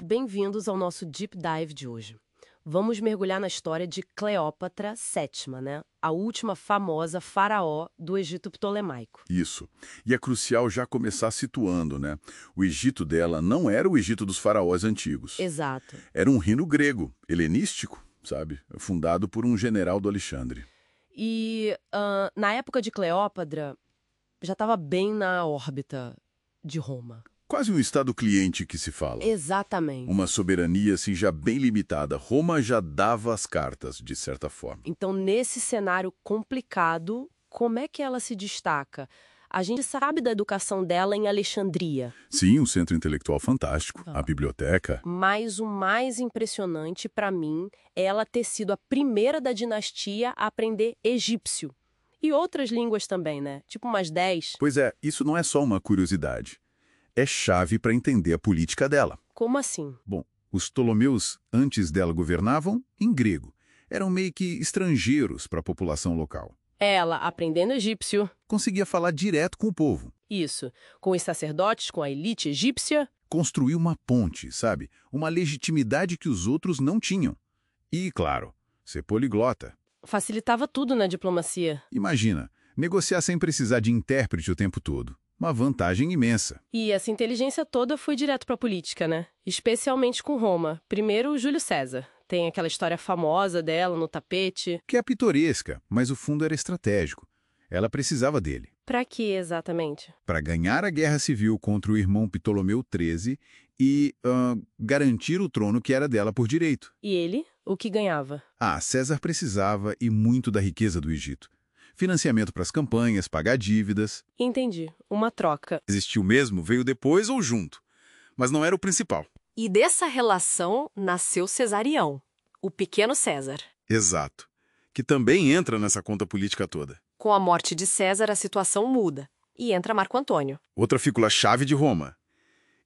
Bem-vindos ao nosso Deep Dive de hoje. Vamos mergulhar na história de Cleópatra VII, né? A última famosa faraó do Egito Ptolemaico. Isso. E é crucial já começar situando, né? O Egito dela não era o Egito dos faraós antigos. Exato. Era um reino grego, helenístico, sabe? Fundado por um general do Alexandre. E na época de Cleópatra, já estava bem na órbita de Roma. Quase um estado cliente que se fala. Exatamente. Uma soberania assim já bem limitada. Roma já dava as cartas, de certa forma. Então, nesse cenário complicado, como é que ela se destaca? A gente sabe da educação dela em Alexandria. Sim, um centro intelectual fantástico, a biblioteca. Mas o mais impressionante para mim é ela ter sido a primeira da dinastia a aprender egípcio. E outras línguas também, né? Tipo umas 10. Pois é, isso não é só uma curiosidade. É chave para entender a política dela. Como assim? Bom, os Ptolomeus, antes dela, governavam em grego. Eram meio que estrangeiros para a população local. Ela, aprendendo egípcio. Conseguia falar direto com o povo. Isso. Com os sacerdotes, com a elite egípcia. Construir uma ponte, sabe? Uma legitimidade que os outros não tinham. E, claro, ser poliglota. Facilitava tudo na diplomacia. Imagina, negociar sem precisar de intérprete o tempo todo. Uma vantagem imensa. E essa inteligência toda foi direto para a política, né? Especialmente com Roma. Primeiro, Júlio César. Tem aquela história famosa dela no tapete. Que é pitoresca, mas o fundo era estratégico. Ela precisava dele. Para quê, exatamente? Para ganhar a guerra civil contra o irmão Ptolomeu XIII e garantir o trono que era dela por direito. E ele, o que ganhava? César precisava e muito da riqueza do Egito. Financiamento para as campanhas, pagar dívidas. Entendi. Uma troca. Existiu mesmo, veio depois ou junto. Mas não era o principal. E dessa relação nasceu Cesarião, o pequeno César. Exato. Que também entra nessa conta política toda. Com a morte de César, a situação muda. E entra Marco Antônio. Outra figura-chave de Roma.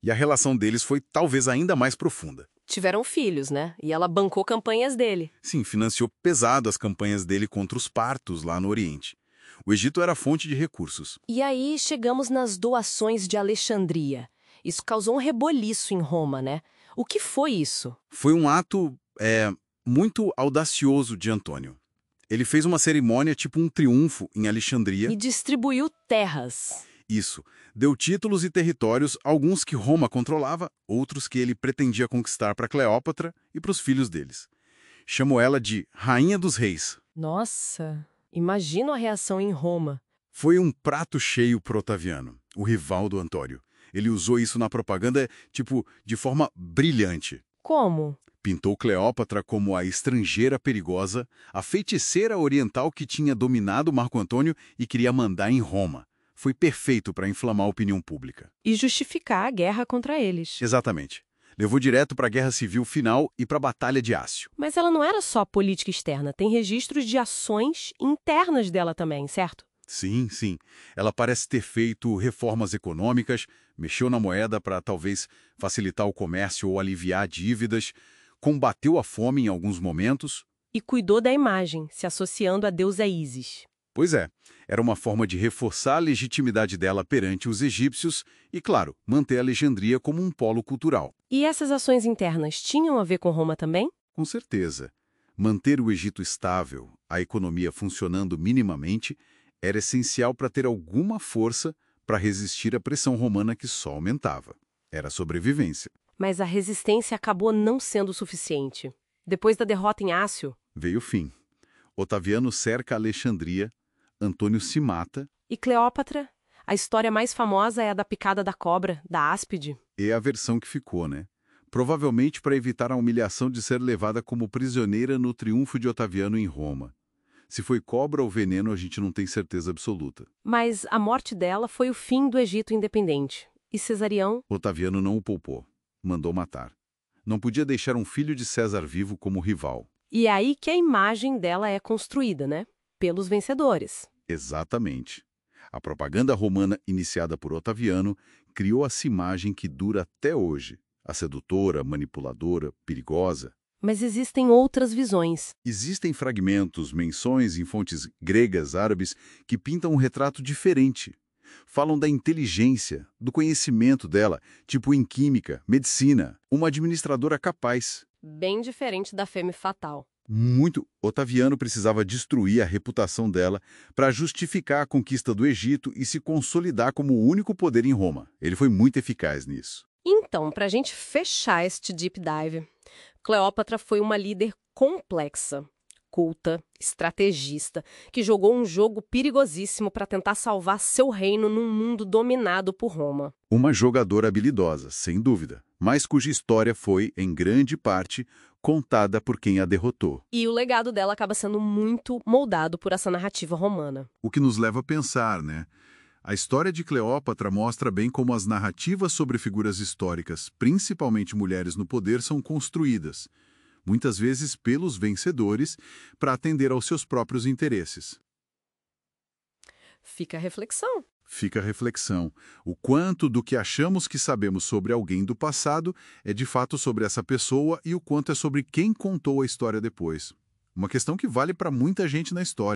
E a relação deles foi talvez ainda mais profunda. Tiveram filhos, né? E ela bancou campanhas dele. Sim, financiou pesado as campanhas dele contra os partos lá no Oriente. O Egito era fonte de recursos. E aí chegamos nas doações de Alexandria. Isso causou um reboliço em Roma, né? O que foi isso? Foi um ato muito audacioso de Antônio. Ele fez uma cerimônia tipo um triunfo em Alexandria. E distribuiu terras. Isso. Deu títulos e territórios, alguns que Roma controlava, outros que ele pretendia conquistar para Cleópatra e para os filhos deles. Chamou ela de Rainha dos Reis. Nossa, imagina a reação em Roma. Foi um prato cheio pro Otaviano, o rival do Antônio. Ele usou isso na propaganda, de forma brilhante. Como? Pintou Cleópatra como a estrangeira perigosa, a feiticeira oriental que tinha dominado Marco Antônio e queria mandar em Roma. Foi perfeito para inflamar a opinião pública. E justificar a guerra contra eles. Exatamente. Levou direto para a Guerra Civil final e para a Batalha de Ácio. Mas ela não era só política externa, tem registros de ações internas dela também, certo? Sim, sim. Ela parece ter feito reformas econômicas, mexeu na moeda para talvez facilitar o comércio ou aliviar dívidas, combateu a fome em alguns momentos. E cuidou da imagem, se associando à deusa Ísis. Pois é, era uma forma de reforçar a legitimidade dela perante os egípcios e, claro, manter Alexandria como um polo cultural. E essas ações internas tinham a ver com Roma também? Com certeza. Manter o Egito estável, a economia funcionando minimamente, era essencial para ter alguma força para resistir à pressão romana que só aumentava. Era sobrevivência. Mas a resistência acabou não sendo suficiente. Depois da derrota em Ácio... Veio o fim. Otaviano cerca Alexandria, Antônio se mata. E Cleópatra? A história mais famosa é a da picada da cobra, da áspide. É a versão que ficou, né? Provavelmente para evitar a humilhação de ser levada como prisioneira no triunfo de Otaviano em Roma. Se foi cobra ou veneno, a gente não tem certeza absoluta. Mas a morte dela foi o fim do Egito independente. E Cesarião? Otaviano não o poupou. Mandou matar. Não podia deixar um filho de César vivo como rival. E é aí que a imagem dela é construída, né? Pelos vencedores. Exatamente. A propaganda romana iniciada por Otaviano criou essa imagem que dura até hoje. A sedutora, manipuladora, perigosa. Mas existem outras visões. Existem fragmentos, menções em fontes gregas, árabes, que pintam um retrato diferente. Falam da inteligência, do conhecimento dela, tipo em química, medicina, uma administradora capaz. Bem diferente da femme fatale. Muito. Otaviano precisava destruir a reputação dela para justificar a conquista do Egito e se consolidar como o único poder em Roma. Ele foi muito eficaz nisso. Então, para a gente fechar este deep dive, Cleópatra foi uma líder complexa, culta, estrategista, que jogou um jogo perigosíssimo para tentar salvar seu reino num mundo dominado por Roma. Uma jogadora habilidosa, sem dúvida, mas cuja história foi, em grande parte, contada por quem a derrotou. E o legado dela acaba sendo muito moldado por essa narrativa romana. O que nos leva a pensar, né? A história de Cleópatra mostra bem como as narrativas sobre figuras históricas, principalmente mulheres no poder, são construídas, muitas vezes pelos vencedores, para atender aos seus próprios interesses. Fica a reflexão. Fica a reflexão. O quanto do que achamos que sabemos sobre alguém do passado é de fato sobre essa pessoa e o quanto é sobre quem contou a história depois. Uma questão que vale para muita gente na história.